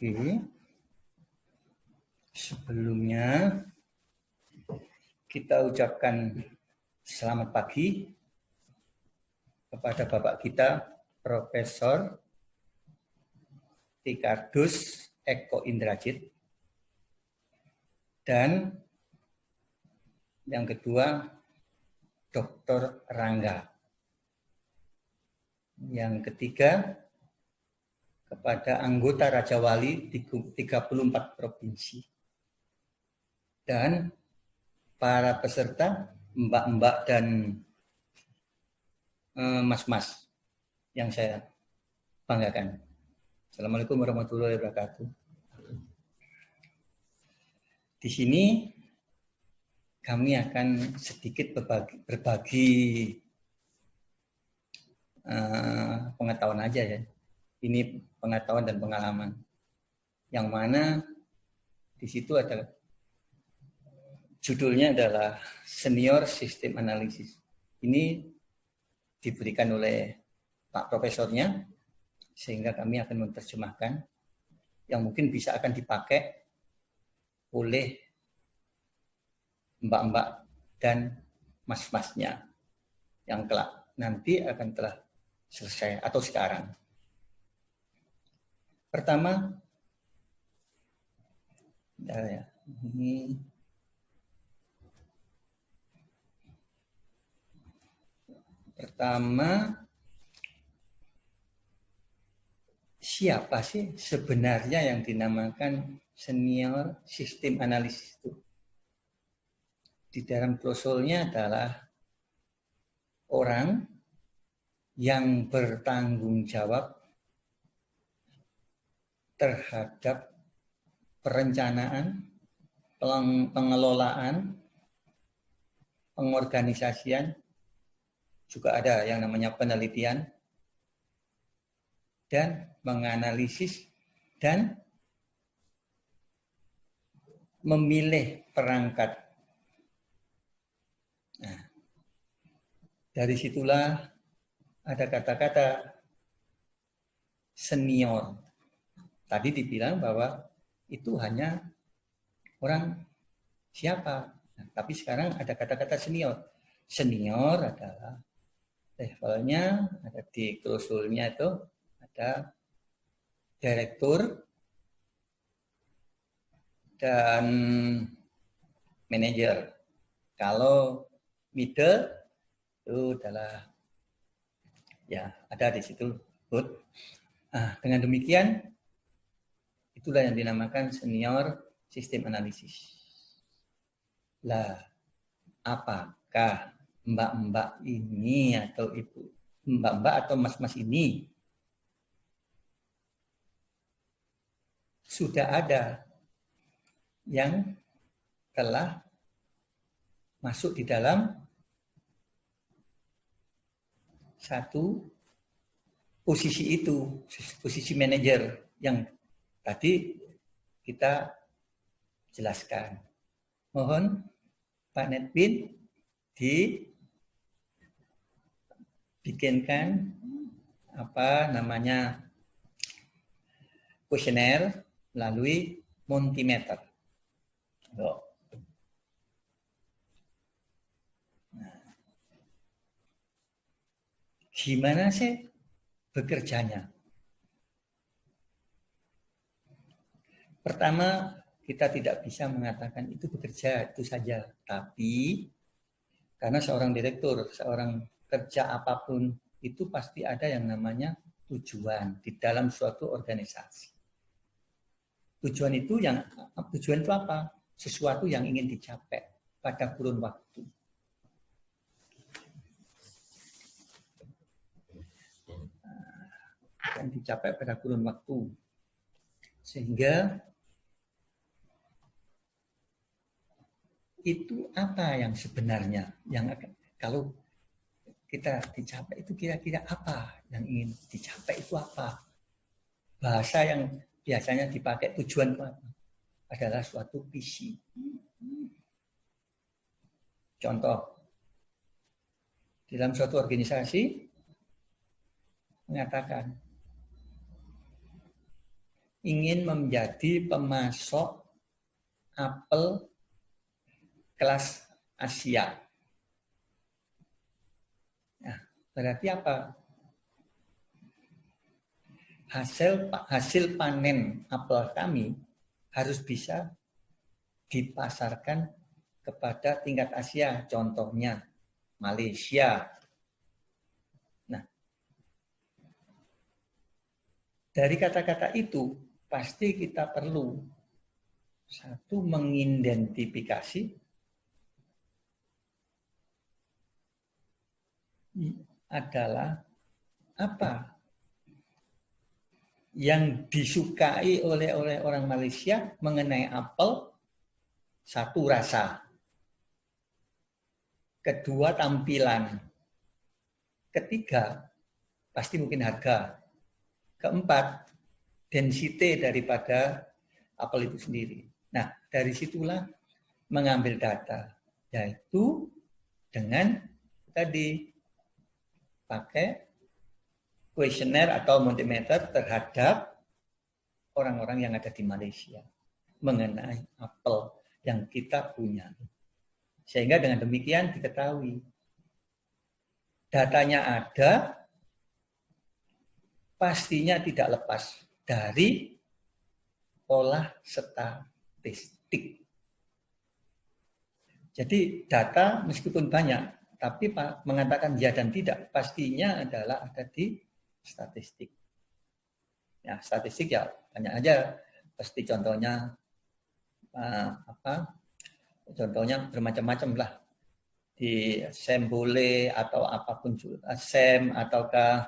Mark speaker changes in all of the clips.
Speaker 1: Oke. Sebelumnya kita ucapkan selamat pagi kepada Bapak kita, Profesor Tikardus Eko Indrajit. Dan yang kedua, Dr. Rangga. Yang ketiga, kepada anggota Raja Wali di 34 provinsi. Dan para peserta, mbak-mbak dan mas-mas yang saya banggakan. Assalamualaikum warahmatullahi wabarakatuh. Di sini kami akan sedikit berbagi pengetahuan aja ya. Ini pengetahuan dan pengalaman. Yang mana di situ ada judulnya adalah Senior Sistem Analisis. Ini diberikan oleh Pak Profesornya, sehingga kami akan menerjemahkan yang mungkin bisa akan dipakai oleh mbak-mbak dan mas-masnya yang kelak nanti akan telah selesai atau sekarang. Pertama, ini pertama, siapa sih sebenarnya yang dinamakan senior sistem analisis itu? Di dalam klausulnya adalah orang yang bertanggung jawab terhadap perencanaan, pengelolaan, pengorganisasian, juga ada yang namanya penelitian, dan menganalisis dan memilih perangkat. Nah, dari situlah ada kata-kata senior. Tadi dibilang bahwa itu hanya orang siapa. Nah, tapi sekarang ada kata-kata senior. Senior adalah levelnya, ada di klausulnya itu, ada direktur dan manajer. Kalau middle itu adalah ya ada di situ. Nah, dengan demikian itulah yang dinamakan senior sistem analisis. Lah, apakah mbak-mbak ini atau ibu, mbak-mbak atau mas-mas ini sudah ada yang telah masuk di dalam satu posisi itu, posisi manajer yang tadi kita jelaskan. Mohon Pak Netbin dibikinkan kuesioner melalui Mentimeter. Nah, gimana sih bekerjanya? Pertama, kita tidak bisa mengatakan itu bekerja itu saja, tapi karena seorang direktur, seorang kerja apapun itu pasti ada yang namanya tujuan di dalam suatu organisasi. Tujuan itu apa? Sesuatu yang ingin dicapai pada kurun waktu. Yang dicapai pada kurun waktu. Sehingga itu apa yang sebenarnya yang kalau kita dicapai itu kira-kira apa yang ingin dicapai itu apa? Bahasa yang biasanya dipakai tujuan itu apa? Adalah suatu visi. Contoh, dalam suatu organisasi mengatakan ingin menjadi pemasok apel kelas Asia. Nah, berarti apa? Hasil panen apel kami harus bisa dipasarkan kepada tingkat Asia, contohnya Malaysia. Nah, dari kata-kata itu pasti kita perlu satu mengidentifikasi adalah apa yang disukai oleh orang Malaysia mengenai apel. Satu, rasa. Kedua, tampilan. Ketiga, pasti mungkin harga. Keempat, density daripada apel itu sendiri. Nah, dari situlah mengambil data, yaitu dengan tadi pakai kuesioner atau multimeter terhadap orang-orang yang ada di Malaysia mengenai apel yang kita punya. Sehingga dengan demikian diketahui datanya ada, pastinya tidak lepas dari olah statistik. Jadi data meskipun banyak, tapi mengatakan ya dan tidak, pastinya adalah ada di statistik. Ya, statistik ya banyak aja. Pasti contohnya contohnya bermacam-macam lah. Di SEM boleh atau apapun juga, SEM ataukah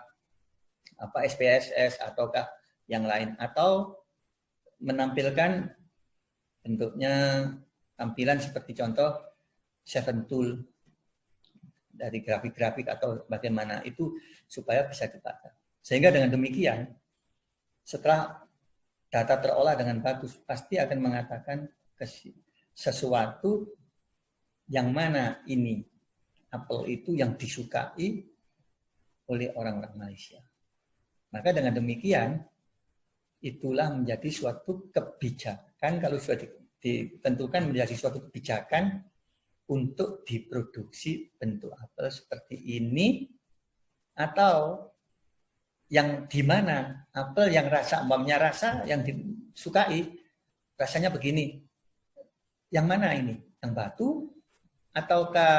Speaker 1: SPSS ataukah yang lain, atau menampilkan bentuknya tampilan seperti contoh Seven Tool dari grafik-grafik atau bagaimana itu supaya bisa dibaca. Sehingga dengan demikian setelah data terolah dengan bagus pasti akan mengatakan sesuatu yang mana ini apel itu yang disukai oleh orang-orang Malaysia. Maka dengan demikian itulah menjadi suatu kebijakan, kalau sudah ditentukan menjadi suatu kebijakan untuk diproduksi bentuk apel seperti ini, atau yang di mana apel yang rasa yang disukai rasanya begini. Yang mana ini? Yang batu ataukah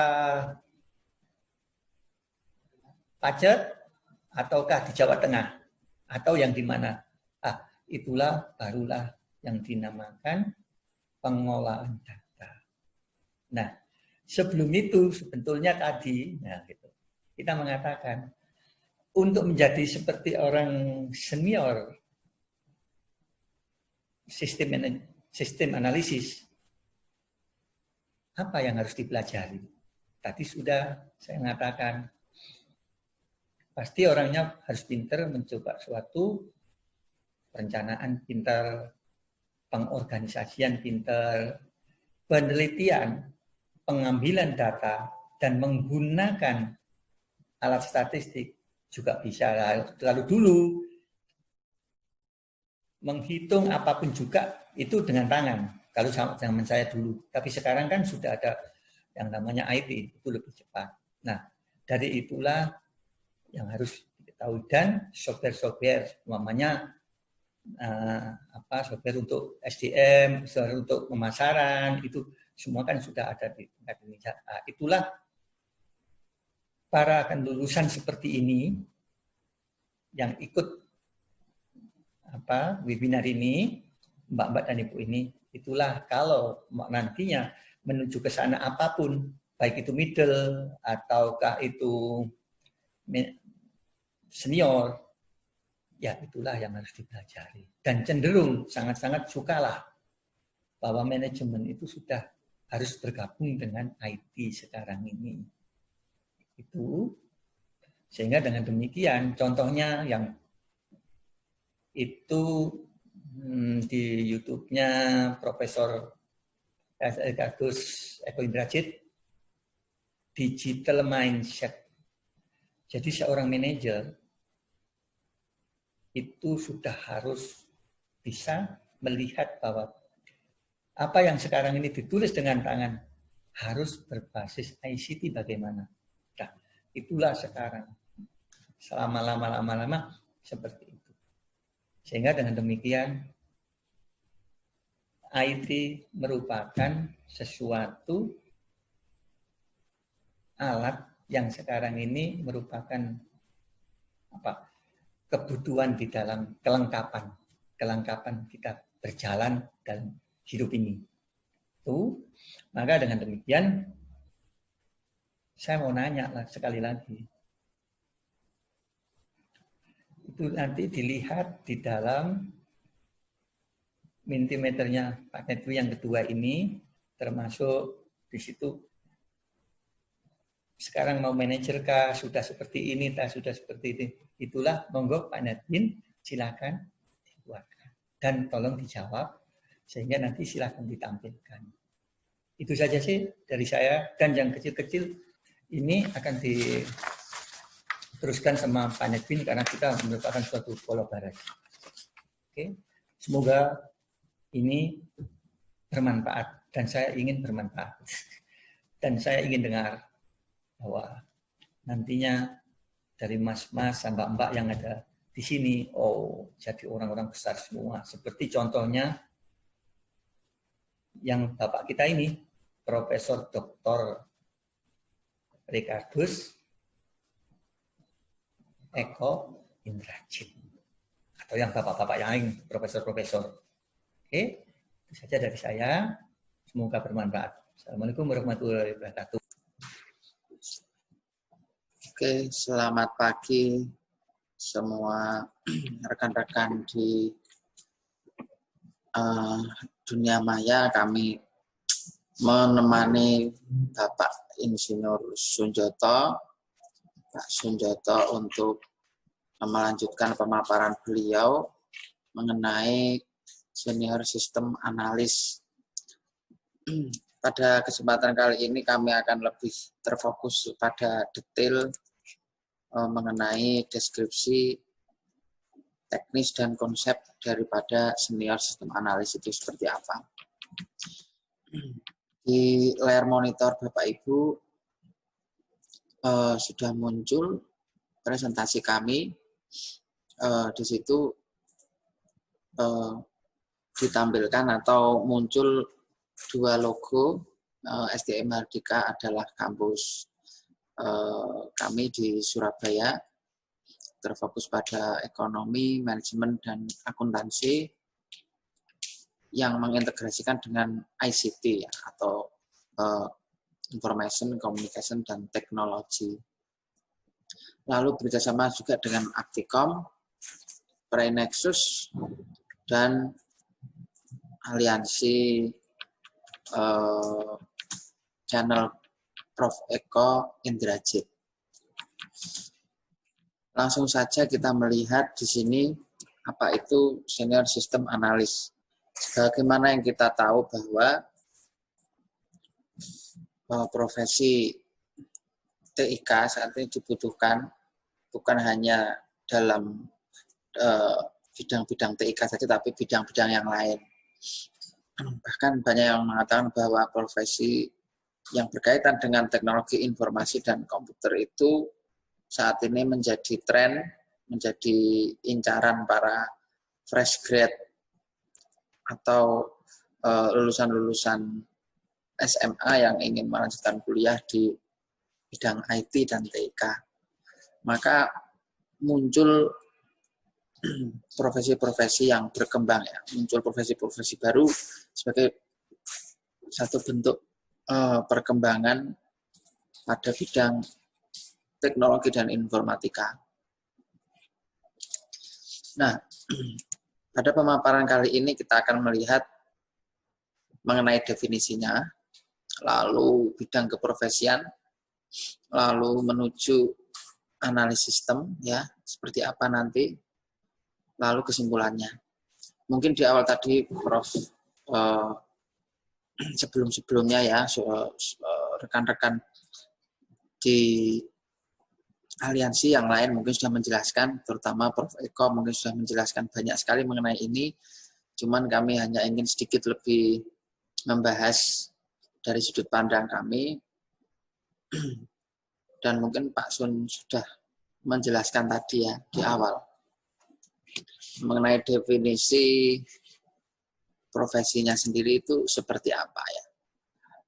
Speaker 1: Pacet ataukah di Jawa Tengah atau yang di mana? Itulah barulah yang dinamakan pengolahan data. Nah, sebelum itu sebetulnya tadi kita mengatakan untuk menjadi seperti orang senior sistem analisis, apa yang harus dipelajari? Tadi sudah saya mengatakan, pasti orangnya harus pintar mencoba suatu perencanaan pintar, pengorganisasian pintar, penelitian, pengambilan data, dan menggunakan alat statistik juga bisa. Lalu dulu menghitung apapun juga itu dengan tangan. Kalau zaman saya dulu, tapi sekarang kan sudah ada yang namanya IT, itu lebih cepat. Nah, dari itulah yang harus diketahui, dan software, umpamanya software untuk SDM, software untuk pemasaran, itu semua kan sudah ada di tingkat Indonesia. Itulah para lulusan seperti ini yang ikut webinar ini, Mbak-mbak dan Ibu ini, itulah kalau nantinya menuju ke sana apapun, baik itu middle ataukah itu senior, ya itulah yang harus dipelajari. Dan cenderung sangat-sangat sukalah bahwa manajemen itu sudah harus bergabung dengan IT sekarang ini. Itu sehingga dengan demikian contohnya yang itu di YouTube-nya Profesor Agus Eko Indrajit, Digital Mindset. Jadi seorang manajer itu sudah harus bisa melihat bahwa apa yang sekarang ini ditulis dengan tangan harus berbasis ICT bagaimana. Nah, itulah sekarang. Selama lama seperti itu. Sehingga dengan demikian IT merupakan sesuatu alat yang sekarang ini merupakan kebutuhan di dalam kelengkapan kita berjalan dalam hidup ini. Maka dengan demikian saya mau nanya sekali lagi. Itu nanti dilihat di dalam Mentimeternya Pak Netwi yang kedua ini, termasuk di situ sekarang mau manajer kah, sudah seperti ini, sudah seperti ini. Itulah monggo Pak Netwin, silakan dibuatkan dan tolong dijawab sehingga nanti silakan ditampilkan. Itu saja sih dari saya, dan yang kecil-kecil ini akan diteruskan sama Pak Netwin karena kita merupakan suatu kolaborasi. Oke, semoga ini bermanfaat dan saya ingin bermanfaat dan saya ingin dengar bahwa nantinya dari mas-mas sampai mbak yang ada di sini, jadi orang-orang besar semua. Seperti contohnya yang bapak kita ini, Profesor Dr. Ricardus Eko Indrajit, atau yang bapak-bapak yang lain, profesor-profesor. Oke, itu saja dari saya. Semoga bermanfaat. Assalamualaikum warahmatullahi wabarakatuh.
Speaker 2: Oke, selamat pagi semua rekan-rekan di dunia maya. Kami menemani Bapak Insinyur Sunjoto, Pak Sunjoto untuk melanjutkan pemaparan beliau mengenai senior sistem analis. Pada kesempatan kali ini kami akan lebih terfokus pada detail mengenai deskripsi teknis dan konsep daripada senior sistem analis itu seperti apa. Di layar monitor Bapak Ibu sudah muncul presentasi kami. Di situ ditampilkan atau muncul dua logo. SDM Hardika adalah kampus kami di Surabaya, terfokus pada ekonomi, manajemen, dan akuntansi yang mengintegrasikan dengan ICT atau Information, Communication, dan Technology. Lalu bekerjasama juga dengan Acticom, Prenexus, dan aliansi channel Prof. Eko Indrajit. Langsung saja kita melihat di sini apa itu senior sistem analis. Bagaimana yang kita tahu bahwa profesi TIK saat ini dibutuhkan bukan hanya dalam bidang-bidang TIK saja, tapi bidang-bidang yang lain. Bahkan banyak yang mengatakan bahwa profesi yang berkaitan dengan teknologi informasi dan komputer itu saat ini menjadi tren, menjadi incaran para fresh grade atau lulusan-lulusan SMA yang ingin melanjutkan kuliah di bidang IT dan TIK. Maka muncul profesi-profesi yang berkembang, ya, muncul profesi-profesi baru sebagai satu bentuk perkembangan pada bidang teknologi dan informatika. Nah, pada pemaparan kali ini kita akan melihat mengenai definisinya, lalu bidang keprofesian, lalu menuju analisis sistem, ya, seperti apa nanti, lalu kesimpulannya. Mungkin di awal tadi Prof sebelum-sebelumnya ya rekan-rekan di aliansi yang lain mungkin sudah menjelaskan, terutama Prof Eko mungkin sudah menjelaskan banyak sekali mengenai ini. Cuman kami hanya ingin sedikit lebih membahas dari sudut pandang kami, dan mungkin Pak Sun sudah menjelaskan tadi ya di awal mengenai definisi profesinya sendiri itu seperti apa ya.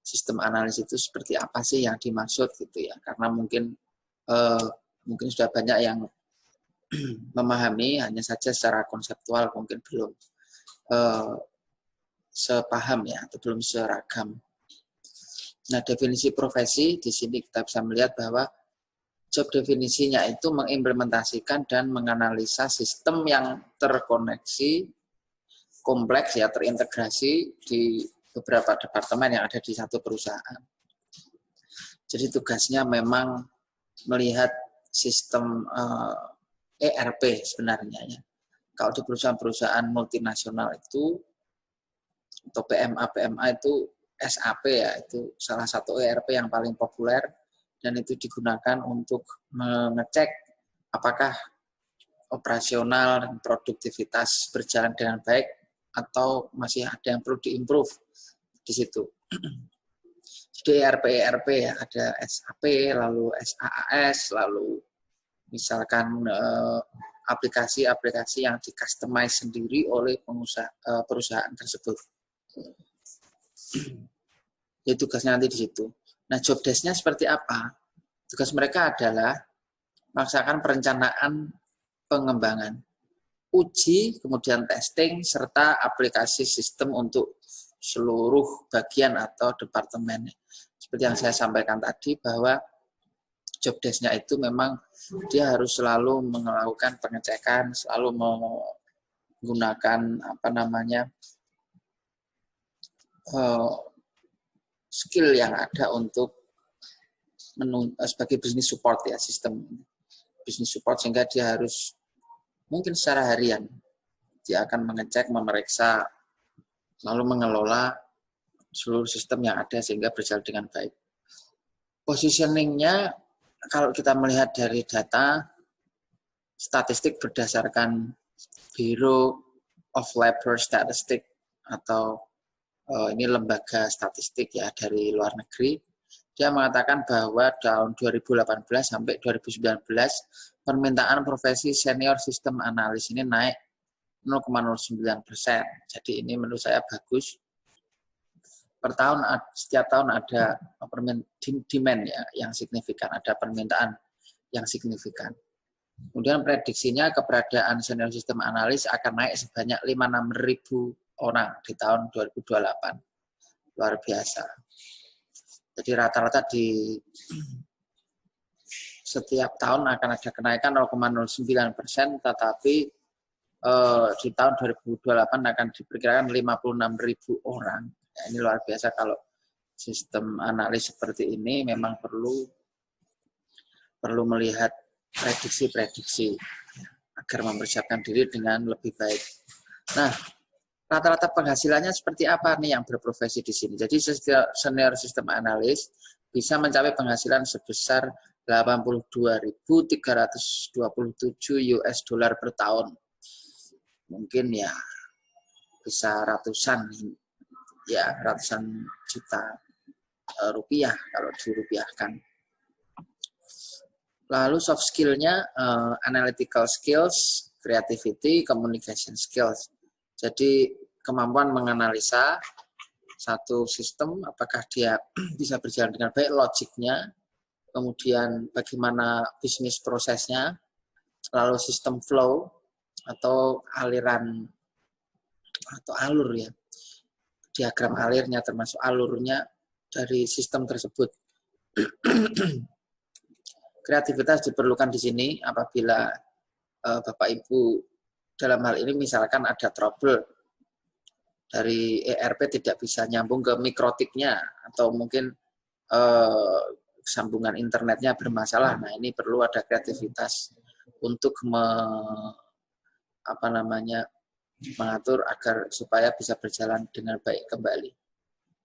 Speaker 2: Sistem analis itu seperti apa sih yang dimaksud gitu ya. Karena mungkin sudah banyak yang memahami, hanya saja secara konseptual mungkin belum sepaham ya, atau belum seragam. Nah, definisi profesi di sini kita bisa melihat bahwa job definisinya itu mengimplementasikan dan menganalisa sistem yang terkoneksi, kompleks ya, terintegrasi di beberapa departemen yang ada di satu perusahaan. Jadi tugasnya memang melihat sistem ERP sebenarnya ya. Kalau di perusahaan-perusahaan multinasional itu, atau PMA itu SAP ya, itu salah satu ERP yang paling populer, dan itu digunakan untuk mengecek apakah operasional dan produktivitas berjalan dengan baik atau masih ada yang perlu diimprove di situ. Jadi ERP ya, ada SAP, lalu SaaS, lalu misalkan aplikasi-aplikasi yang di-customize sendiri oleh perusahaan tersebut. Jadi tugasnya nanti di situ. Nah, job desk-nya seperti apa? Tugas mereka adalah melaksanakan perencanaan pengembangan, uji, kemudian testing, serta aplikasi sistem untuk seluruh bagian atau departemen. Seperti yang saya sampaikan tadi, bahwa job desk-nya itu memang dia harus selalu melakukan pengecekan, selalu menggunakan skill yang ada untuk sebagai business support ya, sistem business support, sehingga dia harus mungkin secara harian dia akan mengecek, memeriksa, lalu mengelola seluruh sistem yang ada sehingga berjalan dengan baik. Positioning-nya kalau kita melihat dari data statistik berdasarkan Bureau of Labor Statistics atau ini lembaga statistik ya dari luar negeri, dia mengatakan bahwa tahun 2018 sampai 2019 permintaan profesi senior sistem analis ini naik 0,09%. Jadi ini menurut saya bagus. Per tahun, setiap tahun ada demand ya yang signifikan, ada permintaan yang signifikan. Kemudian prediksinya keberadaan senior sistem analis akan naik sebanyak 56.000 orang di tahun 2028. Luar biasa. Jadi rata-rata di setiap tahun akan ada kenaikan 0,09%, tetapi di tahun 2028 akan diperkirakan 56.000 orang. Ya, ini luar biasa. Kalau sistem analis seperti ini memang perlu melihat prediksi-prediksi agar mempersiapkan diri dengan lebih baik. Nah, rata-rata penghasilannya seperti apa nih yang berprofesi di sini? Jadi senior sistem analis bisa mencapai penghasilan sebesar 82.327 US dollar per tahun. Mungkin ya bisa ratusan juta rupiah kalau dirupiahkan. Lalu soft skill-nya analytical skills, creativity, communication skills. Jadi kemampuan menganalisa satu sistem, apakah dia bisa berjalan dengan baik, logiknya, kemudian bagaimana bisnis prosesnya, lalu sistem flow atau aliran atau alur ya, diagram alirnya termasuk alurnya dari sistem tersebut. Kreativitas diperlukan di sini apabila Bapak Ibu dalam hal ini misalkan ada trouble dari ERP tidak bisa nyambung ke mikrotiknya, atau mungkin sambungan internetnya bermasalah. Nah, ini perlu ada kreativitas untuk mengatur agar supaya bisa berjalan dengan baik kembali.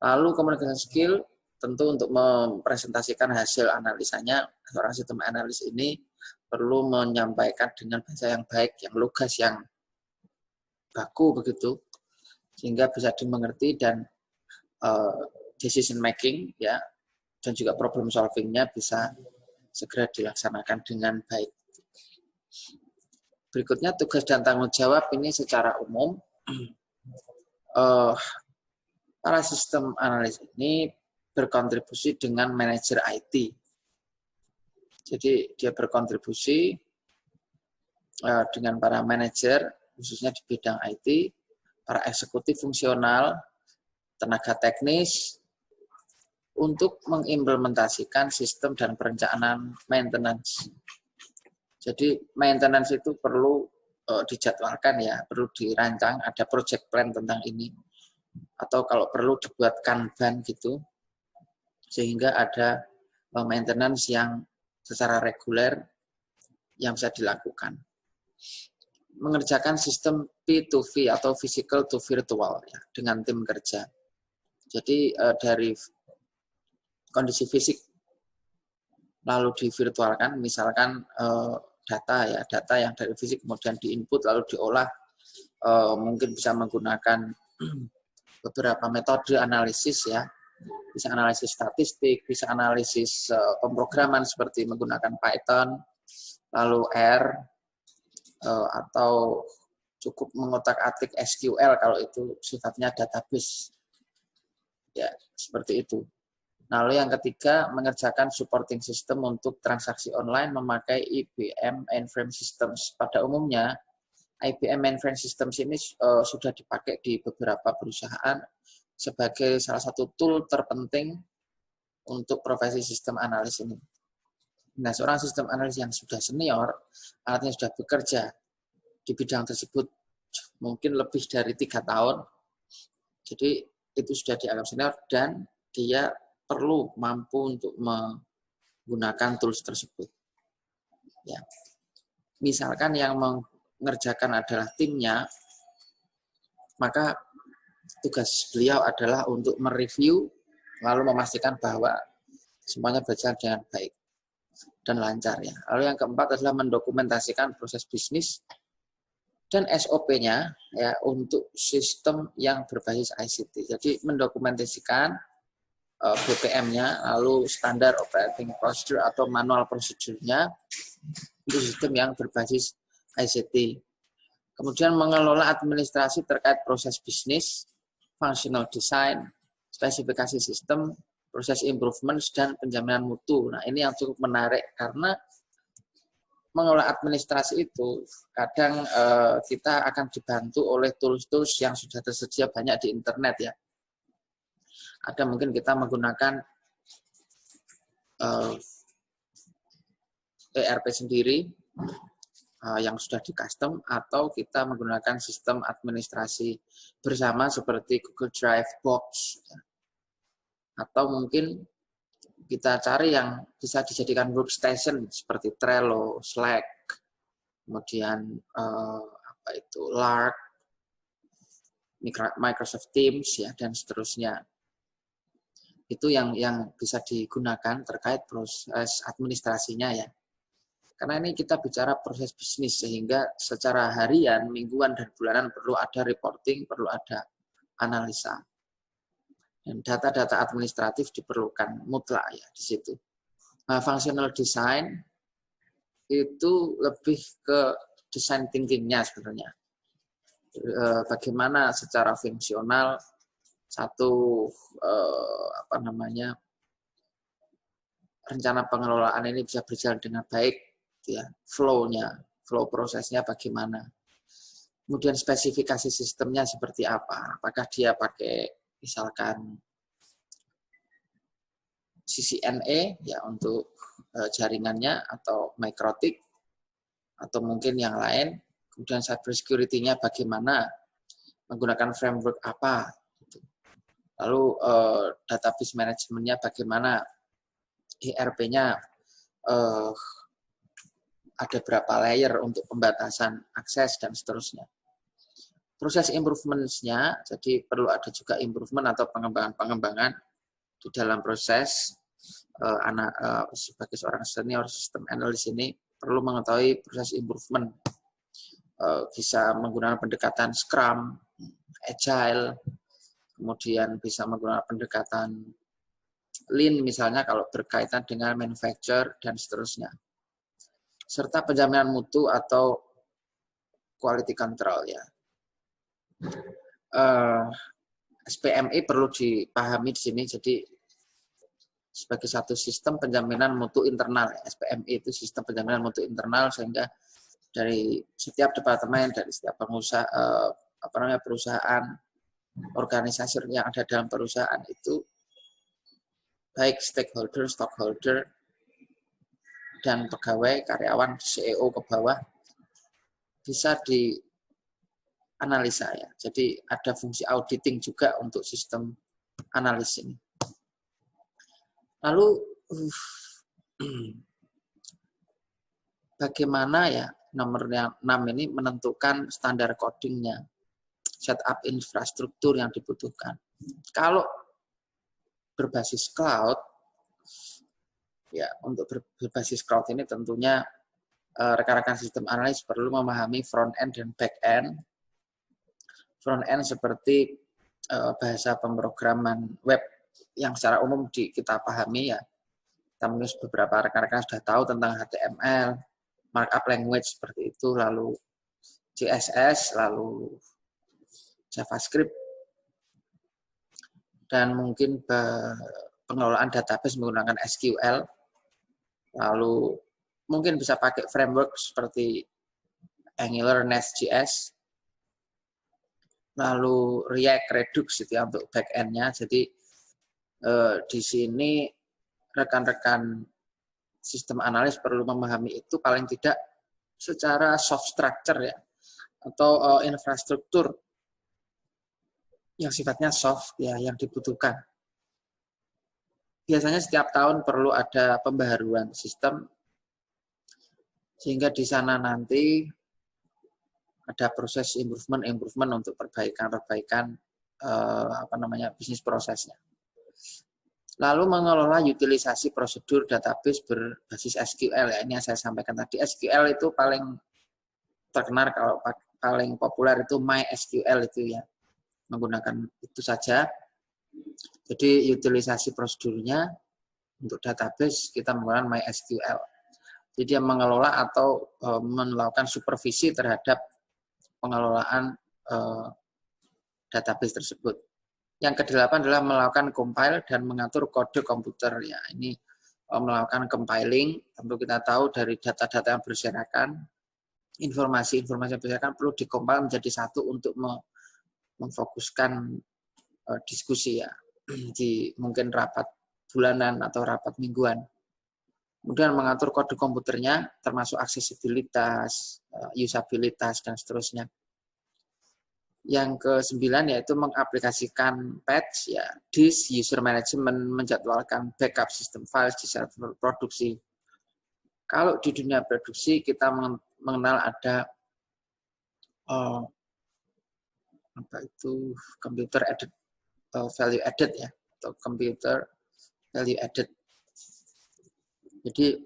Speaker 2: Lalu communication skill tentu untuk mempresentasikan hasil analisanya, seorang sistem analis ini perlu menyampaikan dengan bahasa yang baik, yang lugas, yang baku begitu, sehingga bisa dimengerti dan decision making ya, dan juga problem solvingnya bisa segera dilaksanakan dengan baik. Berikutnya tugas dan tanggung jawab ini secara umum. Para sistem analis ini berkontribusi dengan manajer IT. Jadi dia berkontribusi dengan para manajer, khususnya di bidang IT, para eksekutif fungsional, tenaga teknis, untuk mengimplementasikan sistem dan perencanaan maintenance. Jadi maintenance itu perlu dijadwalkan ya, perlu dirancang, ada project plan tentang ini. Atau kalau perlu dibuat Kanban gitu, sehingga ada maintenance yang secara reguler yang bisa dilakukan. Mengerjakan sistem P2V atau physical to virtual ya, dengan tim kerja. Jadi dari kondisi fisik lalu divirtualkan, misalkan data yang dari fisik kemudian diinput lalu diolah, mungkin bisa menggunakan beberapa metode analisis ya, bisa analisis statistik, bisa analisis pemrograman seperti menggunakan Python, lalu R, atau cukup mengotak-atik SQL kalau itu sifatnya database. Ya, seperti itu. Lalu yang ketiga, mengerjakan supporting system untuk transaksi online memakai IBM Mainframe Systems. Pada umumnya, IBM Mainframe Systems ini sudah dipakai di beberapa perusahaan sebagai salah satu tool terpenting untuk profesi sistem analis ini. Nah, seorang sistem analis yang sudah senior, artinya sudah bekerja di bidang tersebut mungkin lebih dari 3 tahun, jadi itu sudah dianggap senior dan dia perlu mampu untuk menggunakan tools tersebut. Ya. Misalkan yang mengerjakan adalah timnya, maka tugas beliau adalah untuk mereview lalu memastikan bahwa semuanya berjalan dengan baik dan lancar ya. Lalu yang keempat adalah mendokumentasikan proses bisnis dan SOP-nya ya untuk sistem yang berbasis ICT. Jadi mendokumentasikan BPM-nya, lalu standar operating procedure atau manual prosedurnya untuk sistem yang berbasis ICT. Kemudian mengelola administrasi terkait proses bisnis, functional design, spesifikasi sistem, proses improvements, dan penjaminan mutu. Nah, ini yang cukup menarik karena mengelola administrasi itu kadang kita akan dibantu oleh tools-tools yang sudah tersedia banyak di internet ya. Ada mungkin kita menggunakan ERP sendiri yang sudah di custom, atau kita menggunakan sistem administrasi bersama seperti Google Drive, Box, atau mungkin kita cari yang bisa dijadikan workstation seperti Trello, Slack, kemudian Lark, Microsoft Teams ya, dan seterusnya. Itu yang bisa digunakan terkait proses administrasinya ya. Karena ini kita bicara proses bisnis, sehingga secara harian, mingguan, dan bulanan perlu ada reporting, perlu ada analisa. Dan data-data administratif diperlukan mutlak ya di situ. Nah, functional design itu lebih ke design thinking-nya sebenarnya. Bagaimana secara fungsional satu rencana pengelolaan ini bisa berjalan dengan baik ya, flow prosesnya bagaimana. Kemudian spesifikasi sistemnya seperti apa? Apakah dia pakai misalkan CCNA ya untuk jaringannya, atau Microtik, atau mungkin yang lain. Kemudian cyber security-nya bagaimana, menggunakan framework apa. Lalu database manajemennya bagaimana, ERP-nya ada berapa layer untuk pembatasan akses dan seterusnya. Proses improvement-nya, jadi perlu ada juga improvement atau pengembangan-pengembangan di dalam proses. Sebagai seorang senior system analyst ini perlu mengetahui proses improvement, bisa menggunakan pendekatan Scrum agile, kemudian bisa menggunakan pendekatan lean misalnya kalau berkaitan dengan manufacture dan seterusnya. Serta penjaminan mutu atau quality control ya. SPMI perlu dipahami di sini, jadi sebagai satu sistem penjaminan mutu internal. SPMI itu sistem penjaminan mutu internal, sehingga dari setiap departemen, dari setiap pengusaha, perusahaan, organisasi yang ada dalam perusahaan itu, baik stakeholder, stockholder, dan pegawai, karyawan, CEO ke bawah, bisa dianalisa ya. Jadi ada fungsi auditing juga untuk sistem analis ini. Lalu bagaimana ya nomor yang 6 ini menentukan standar codingnya, setup infrastruktur yang dibutuhkan. Kalau berbasis cloud, ya untuk berbasis cloud ini tentunya rekan-rekan sistem analis perlu memahami front end dan back end. Front end seperti bahasa pemrograman web yang secara umum kita pahami ya. Kita mungkin beberapa rekan-rekan sudah tahu tentang HTML, markup language seperti itu, lalu CSS, lalu JavaScript, dan mungkin pengelolaan database menggunakan SQL, lalu mungkin bisa pakai framework seperti Angular, Nest.js, lalu React, Redux gitu ya untuk back end-nya. Jadi di sini rekan-rekan sistem analis perlu memahami itu paling tidak secara soft structure ya, atau infrastruktur yang sifatnya soft ya yang dibutuhkan. Biasanya setiap tahun perlu ada pembaharuan sistem, sehingga di sana nanti ada proses improvement untuk perbaikan bisnis prosesnya. Lalu mengelola utilisasi prosedur database berbasis SQL ya, ini yang saya sampaikan tadi. SQL itu paling terkenal, kalau paling populer itu MySQL itu ya, menggunakan itu saja. Jadi utilisasi prosedurnya untuk database kita menggunakan MySQL. Jadi dia mengelola atau melakukan supervisi terhadap pengelolaan database tersebut. Yang ke-8 adalah melakukan compile dan mengatur kode komputer ya. Ini melakukan compiling. Tentu kita tahu dari data-data yang berserakan, informasi-informasi yang berserakan perlu dikompil menjadi satu untuk memfokuskan diskusi ya di mungkin rapat bulanan atau rapat mingguan. Kemudian mengatur kode komputernya termasuk aksesibilitas, usabilitas dan seterusnya. Yang ke-9 yaitu mengaplikasikan patch ya, disk, user management, menjadwalkan backup sistem file di server produksi. Kalau di dunia produksi kita mengenal ada computer added value added ya, atau computer value added. Jadi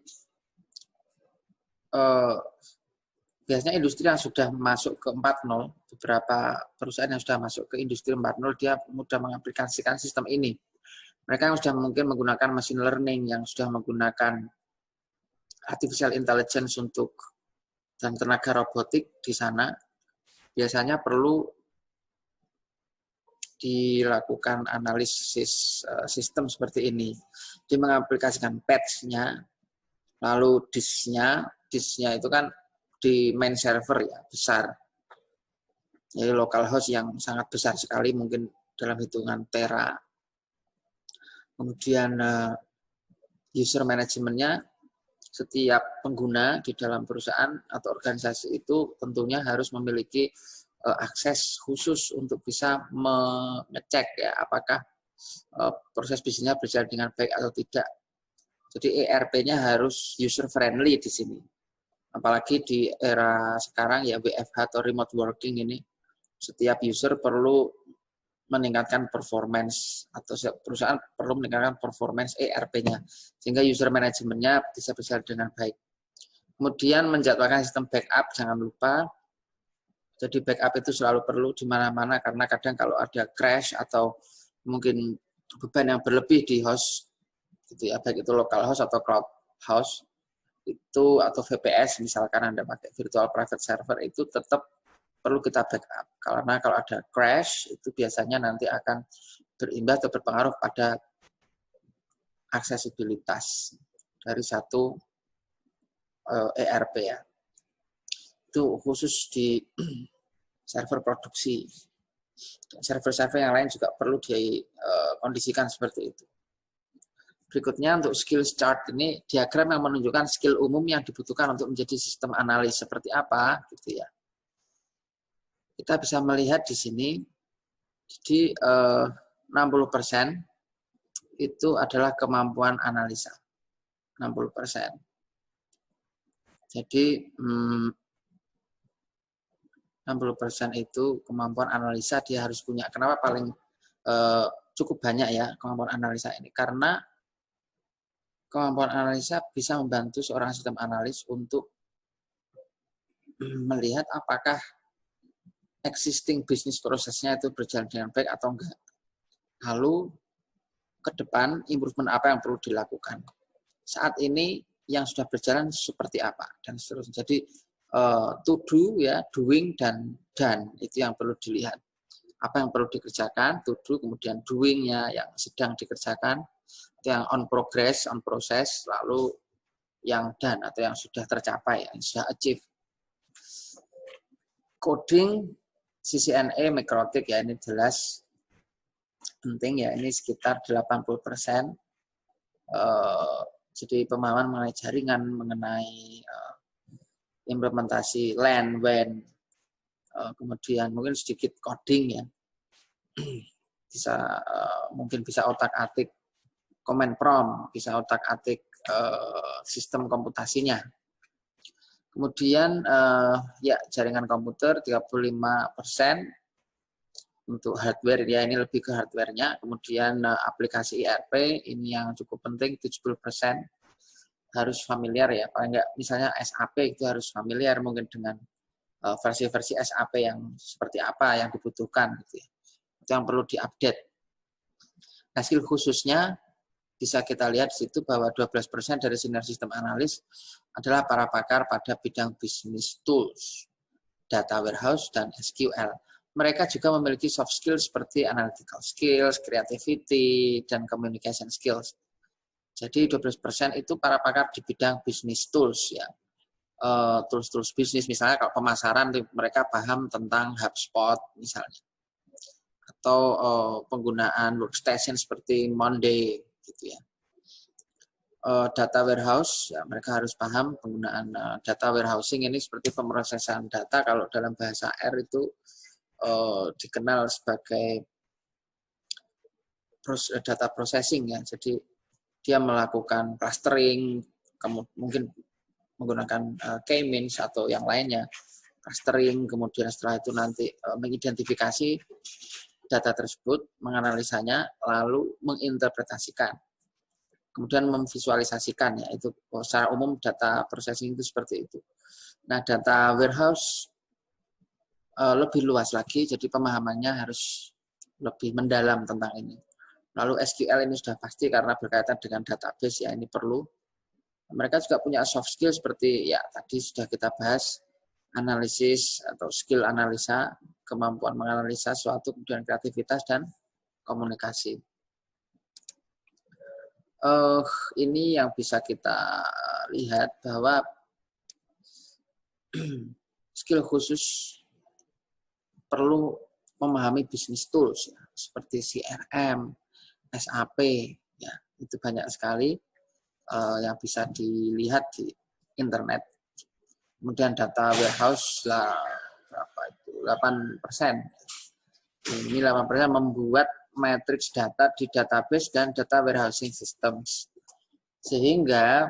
Speaker 2: biasanya industri yang sudah masuk ke 4.0, beberapa perusahaan yang sudah masuk ke industri 4.0, dia mudah mengaplikasikan sistem ini. Mereka yang sudah mungkin menggunakan machine learning, yang sudah menggunakan artificial intelligence dan tenaga robotik di sana, biasanya perlu dilakukan analisis sistem seperti ini. Dia mengaplikasikan patch-nya, lalu disk-nya itu kan di main server ya, besar. Jadi local host yang sangat besar sekali, mungkin dalam hitungan tera. Kemudian user manajemennya, setiap pengguna di dalam perusahaan atau organisasi itu tentunya harus memiliki akses khusus untuk bisa mengecek ya apakah proses bisnisnya berjalan dengan baik atau tidak. Jadi ERP-nya harus user friendly di sini. Apalagi di era sekarang ya WFH atau remote working ini, setiap user perlu meningkatkan performance, atau perusahaan perlu meningkatkan performance ERP-nya, sehingga user manajemennya bisa berjalan dengan baik. Kemudian menjadwalkan sistem backup, jangan lupa Jadi backup itu selalu perlu di mana-mana karena kadang kalau ada crash atau mungkin beban yang berlebih di host, gitu ya, baik itu local host atau cloud host itu atau VPS misalkan Anda pakai virtual private server itu tetap perlu kita backup karena kalau ada crash itu biasanya nanti akan berimbas atau berpengaruh pada aksesibilitas dari satu ERP ya. Itu khusus di server produksi. Server-server yang lain juga perlu dikondisikan seperti itu. Berikutnya untuk skill chart ini diagram yang menunjukkan skill umum yang dibutuhkan untuk menjadi sistem analis seperti apa gitu ya. Kita bisa melihat di sini jadi 60% itu adalah kemampuan analisa. 60%. Jadi 60% itu kemampuan analisa dia harus punya. Kenapa paling cukup banyak ya kemampuan analisa ini? Karena kemampuan analisa bisa membantu seorang sistem analis untuk melihat apakah existing bisnis prosesnya itu berjalan dengan baik atau enggak. Lalu ke depan improvement apa yang perlu dilakukan. Saat ini yang sudah berjalan seperti apa dan seterusnya. Jadi to do ya, doing dan done itu yang perlu dilihat. Apa yang perlu dikerjakan, to do, kemudian doing-nya yang sedang dikerjakan, yang on progress, on process, lalu yang done atau yang sudah tercapai, yang sudah achieve. Coding, CCNA, Microtik ya ini jelas penting ya, ini sekitar 80%. Jadi pemahaman mengenai jaringan, mengenai implementasi LAN, WAN, kemudian mungkin sedikit coding ya, bisa mungkin bisa otak-atik command prompt, bisa otak-atik sistem komputasinya. Kemudian ya jaringan komputer 35% untuk hardware ya ini lebih ke hardware-nya. Kemudian aplikasi ERP ini yang cukup penting 70% harus familiar ya. Paling enggak misalnya SAP itu harus familiar mungkin dengan versi-versi SAP yang seperti apa yang dibutuhkan gitu ya. Itu yang perlu diupdate. Nah, skill khususnya bisa kita lihat di situ bahwa 12% dari senior sistem analis adalah para pakar pada bidang business tools, data warehouse, dan SQL. Mereka juga memiliki soft skills seperti analytical skills, creativity, dan communication skills. Jadi 12% itu para pakar di bidang business tools ya. Tools-tools bisnis misalnya kalau pemasaran mereka paham tentang HubSpot misalnya. Atau penggunaan workstation seperti Monday gitu ya. Data warehouse ya mereka harus paham penggunaan data warehousing ini seperti pemrosesan data kalau dalam bahasa R itu dikenal sebagai data processing ya. Jadi dia melakukan clustering, mungkin menggunakan K-means atau yang lainnya, clustering, kemudian setelah itu nanti mengidentifikasi data tersebut, menganalisanya, lalu menginterpretasikan. Kemudian memvisualisasikan ya, itu secara umum data processing itu seperti itu. Nah, data warehouse lebih luas lagi, jadi pemahamannya harus lebih mendalam tentang ini. Lalu SQL ini sudah pasti karena berkaitan dengan database ya, ini perlu. Mereka juga punya soft skill seperti ya tadi sudah kita bahas, analisis atau skill analisa, kemampuan menganalisa suatu, kemudian kreativitas dan komunikasi. Ini yang bisa kita lihat bahwa skill khusus perlu memahami business tools ya, seperti CRM, SAP, ya itu banyak sekali yang bisa dilihat di internet. Kemudian data warehouse lah berapa itu 8%. Ini 8% membuat matriks data di database dan data warehousing systems. Sehingga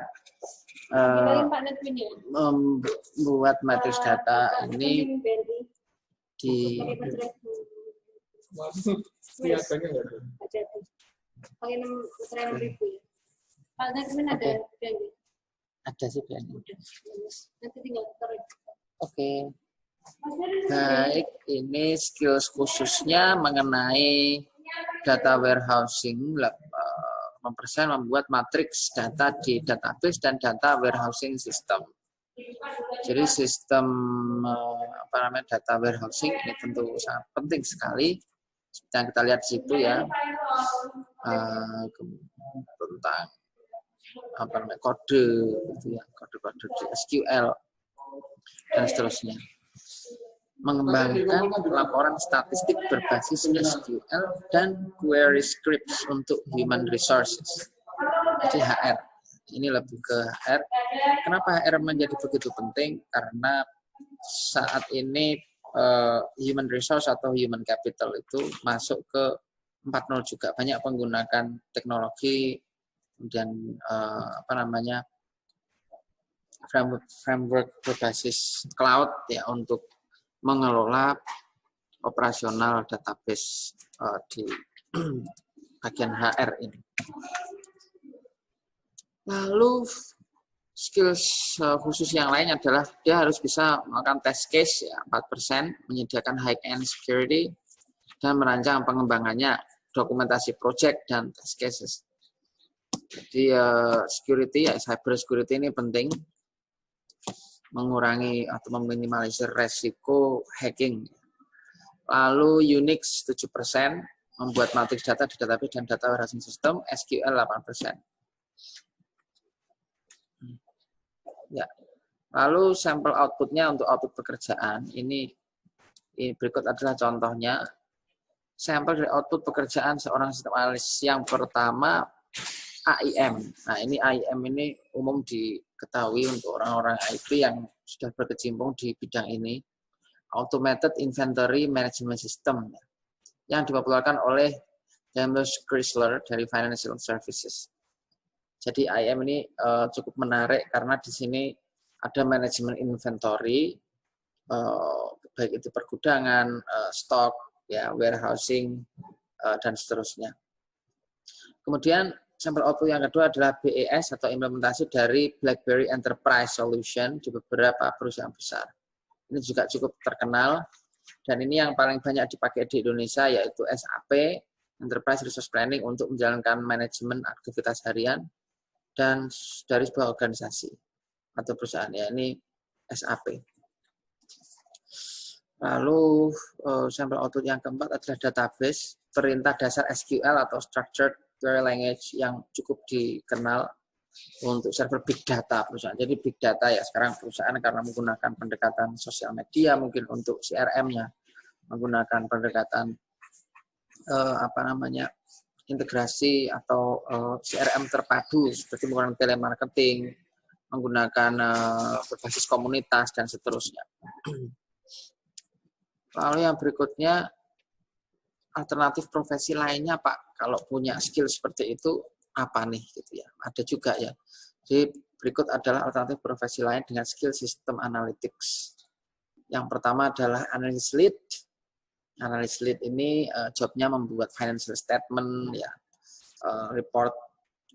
Speaker 2: membuat matriks data ini di ada sih Oke. Baik, ini skills khususnya mengenai data warehousing, 8% membuat matriks data di database dan data warehousing system. Jadi sistem data warehousing ini tentu sangat penting sekali. Seperti yang kita lihat di situ ya, tentang kode, gitu ya, kode-kode di SQL dan seterusnya. Mengembangkan laporan statistik berbasis SQL dan query scripts untuk human resources. Jadi HR. Ini lebih ke HR. Kenapa HR menjadi begitu penting? Karena saat ini human resource atau human capital itu masuk ke 4.0 juga. Banyak menggunakan teknologi, kemudian framework berbasis cloud ya untuk mengelola operasional database di bagian HR ini. Lalu skills khusus yang lain adalah dia harus bisa melakukan test case ya 4%, menyediakan high-end security dan merancang pengembangannya, dokumentasi project dan test cases. Jadi security ya cyber security ini penting, mengurangi atau meminimalisir resiko hacking. Lalu Unix 7%, membuat matriks data di database dan data warehousing system, SQL 8%. Ya. Lalu sampel outputnya untuk output pekerjaan, ini berikut adalah contohnya. Sampel dari output pekerjaan seorang sistem analis yang pertama AIM. Nah, ini AIM ini umum diketahui untuk orang-orang IT yang sudah berkecimpung di bidang ini. Automated Inventory Management System yang dipopulerkan oleh Daimler Chrysler dari Financial Services. Jadi AIM ini cukup menarik karena di sini ada manajemen inventory, baik itu pergudangan, stok, ya, warehousing, dan seterusnya. Kemudian sampel output yang kedua adalah BES atau implementasi dari BlackBerry Enterprise Solution di beberapa perusahaan besar. Ini juga cukup terkenal dan ini yang paling banyak dipakai di Indonesia yaitu SAP, Enterprise Resource Planning untuk menjalankan manajemen aktivitas harian dan dari sebuah organisasi atau perusahaan ya, ini SAP. Lalu sampel output yang keempat adalah database, perintah dasar SQL atau Structured Query Language yang cukup dikenal untuk server big data perusahaan. Jadi big data ya sekarang perusahaan karena menggunakan pendekatan sosial media mungkin untuk CRM-nya, menggunakan pendekatan integrasi atau CRM terpadu seperti menggunakan telemarketing, menggunakan berbasis komunitas dan seterusnya. Lalu yang berikutnya alternatif profesi lainnya Pak, kalau punya skill seperti itu apa nih gitu ya. Ada juga ya. Jadi berikut adalah alternatif profesi lain dengan skill sistem analytics. Yang pertama adalah analyst lead. Analyst lead ini jobnya membuat financial statement ya, report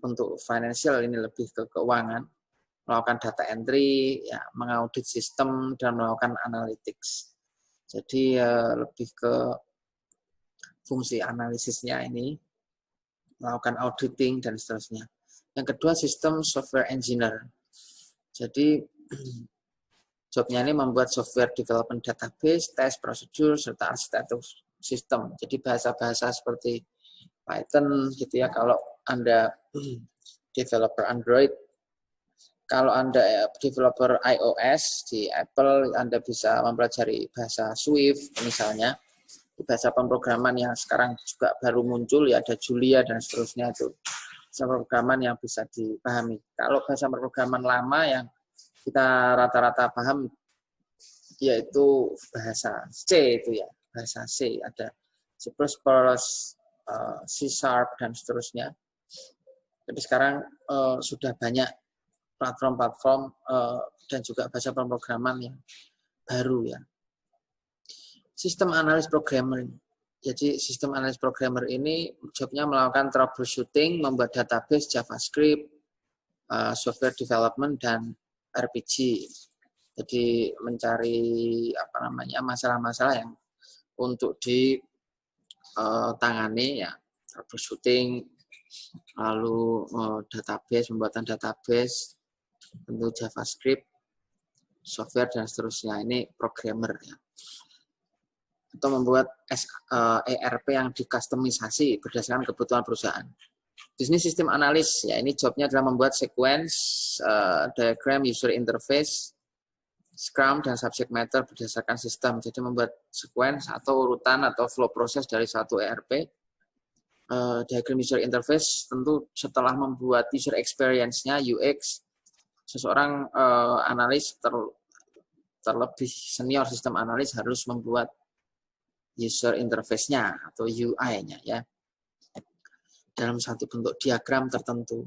Speaker 2: untuk financial ini lebih ke keuangan, melakukan data entry, ya, mengaudit sistem dan melakukan analytics. Jadi lebih ke fungsi analisisnya ini, melakukan auditing dan seterusnya. Yang kedua sistem software engineer. Jadi jobnya ini membuat software development database, test prosedur serta arsitektur sistem. Jadi bahasa-bahasa seperti Python gitu ya kalau Anda developer Android. Kalau Anda developer iOS di Apple, Anda bisa mempelajari bahasa Swift misalnya. Bahasa pemrograman yang sekarang juga baru muncul ya, ada Julia dan seterusnya, itu bahasa pemrograman yang bisa dipahami. Kalau bahasa pemrograman lama yang kita rata-rata paham yaitu bahasa C itu ya, bahasa C, ada C++, C#, dan seterusnya. Tapi sekarang sudah banyak platform-platform dan juga bahasa pemrograman yang baru ya. Sistem analis programmer. Jadi sistem analis programmer ini jobnya melakukan troubleshooting, membuat database, JavaScript, software development, dan RPG. Jadi mencari masalah-masalah yang untuk ditangani ya, troubleshooting, lalu pembuatan database, tentu JavaScript, software dan seterusnya. Ini programmer ya. Atau membuat ERP yang dikustomisasi berdasarkan kebutuhan perusahaan. Bisnis sistem analis ya, ini jobnya adalah membuat sequence, diagram, user interface, Scrum dan subject matter berdasarkan sistem. Jadi membuat sequence atau urutan atau flow proses dari satu ERP. Diagram user interface tentu setelah membuat user experience-nya, UX, seseorang analis terlebih senior sistem analis harus membuat user interface-nya atau UI-nya ya dalam satu bentuk diagram tertentu.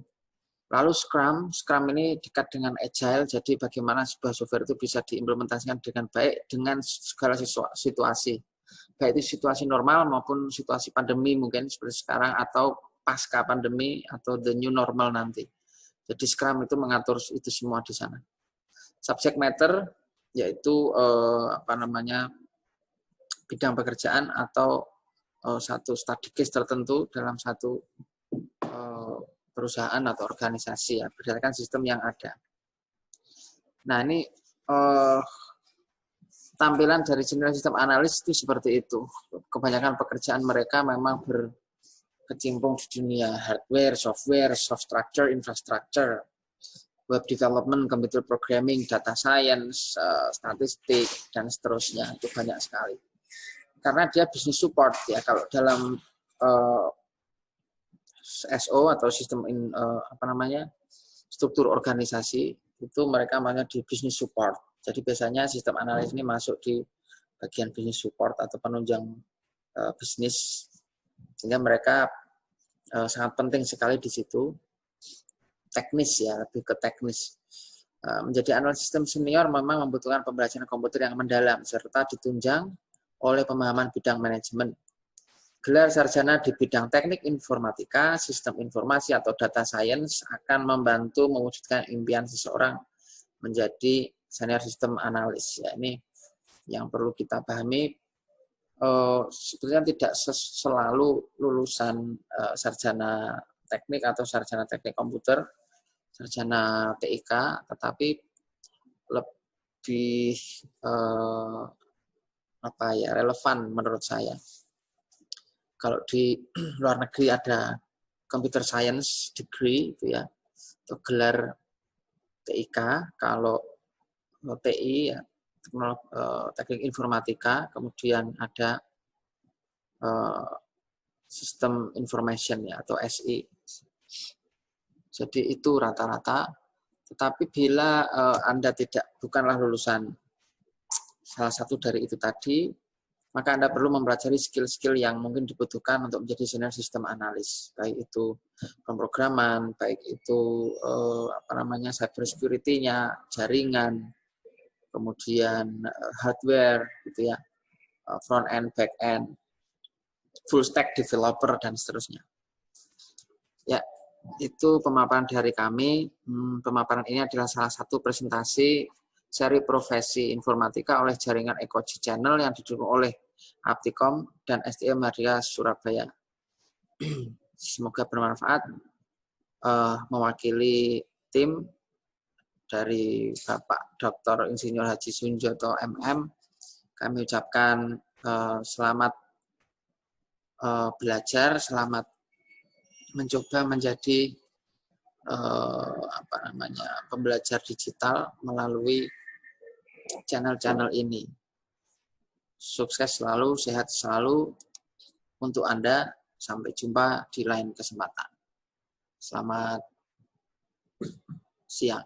Speaker 2: Lalu Scrum ini dekat dengan Agile, jadi bagaimana sebuah software itu bisa diimplementasikan dengan baik dengan segala situasi, baik itu situasi normal maupun situasi pandemi mungkin seperti sekarang atau pasca pandemi atau the new normal nanti. Jadi Scrum itu mengatur itu semua di sana. Subject matter yaitu bidang pekerjaan atau satu study case tertentu dalam satu perusahaan atau organisasi ya, berdasarkan sistem yang ada. Nah, ini tampilan dari senior sistem analis itu seperti itu. Kebanyakan pekerjaan mereka memang berkecimpung di dunia hardware, software, soft structure, infrastructure, web development, computer programming, data science, statistik, dan seterusnya. Itu banyak sekali. Karena dia business support ya, kalau dalam SO atau sistem struktur organisasi itu mereka namanya di business support. Jadi biasanya sistem analis ini masuk di bagian business support atau penunjang bisnis, sehingga mereka sangat penting sekali di situ. Teknis ya, lebih ke teknis. Menjadi analis sistem senior memang membutuhkan pembelajaran komputer yang mendalam serta ditunjang oleh pemahaman bidang manajemen. Gelar sarjana di bidang teknik informatika, sistem informasi atau data science akan membantu mewujudkan impian seseorang menjadi senior sistem analis. Ya, ini yang perlu kita pahami. Sebetulnya tidak selalu lulusan sarjana teknik atau sarjana teknik komputer, sarjana TIK, tetapi lebih relevan menurut saya. Kalau di luar negeri ada computer science degree itu ya, atau gelar TIK. Kalau TI ya, teknik informatika, kemudian ada sistem information ya atau SI. Jadi itu rata-rata. Tetapi bila Anda bukanlah lulusan salah satu dari itu tadi, maka Anda perlu mempelajari skill-skill yang mungkin dibutuhkan untuk menjadi senior sistem analis, baik itu pemrograman, baik itu cyber security-nya, jaringan, kemudian hardware, gitu ya, front end, back end, full stack developer dan seterusnya. Ya, itu pemaparan dari kami. Pemaparan ini adalah salah satu presentasi seri profesi informatika oleh jaringan Ekoji Channel yang didukung oleh Aptikom dan STM Madya Surabaya. Semoga bermanfaat. Mewakili tim dari Bapak Dr. Insinyur Haji Sunjoto MM, kami ucapkan selamat belajar, selamat mencoba menjadi pembelajar digital melalui channel-channel ini. Sukses selalu, sehat selalu untuk Anda. Sampai jumpa di lain kesempatan. Selamat siang.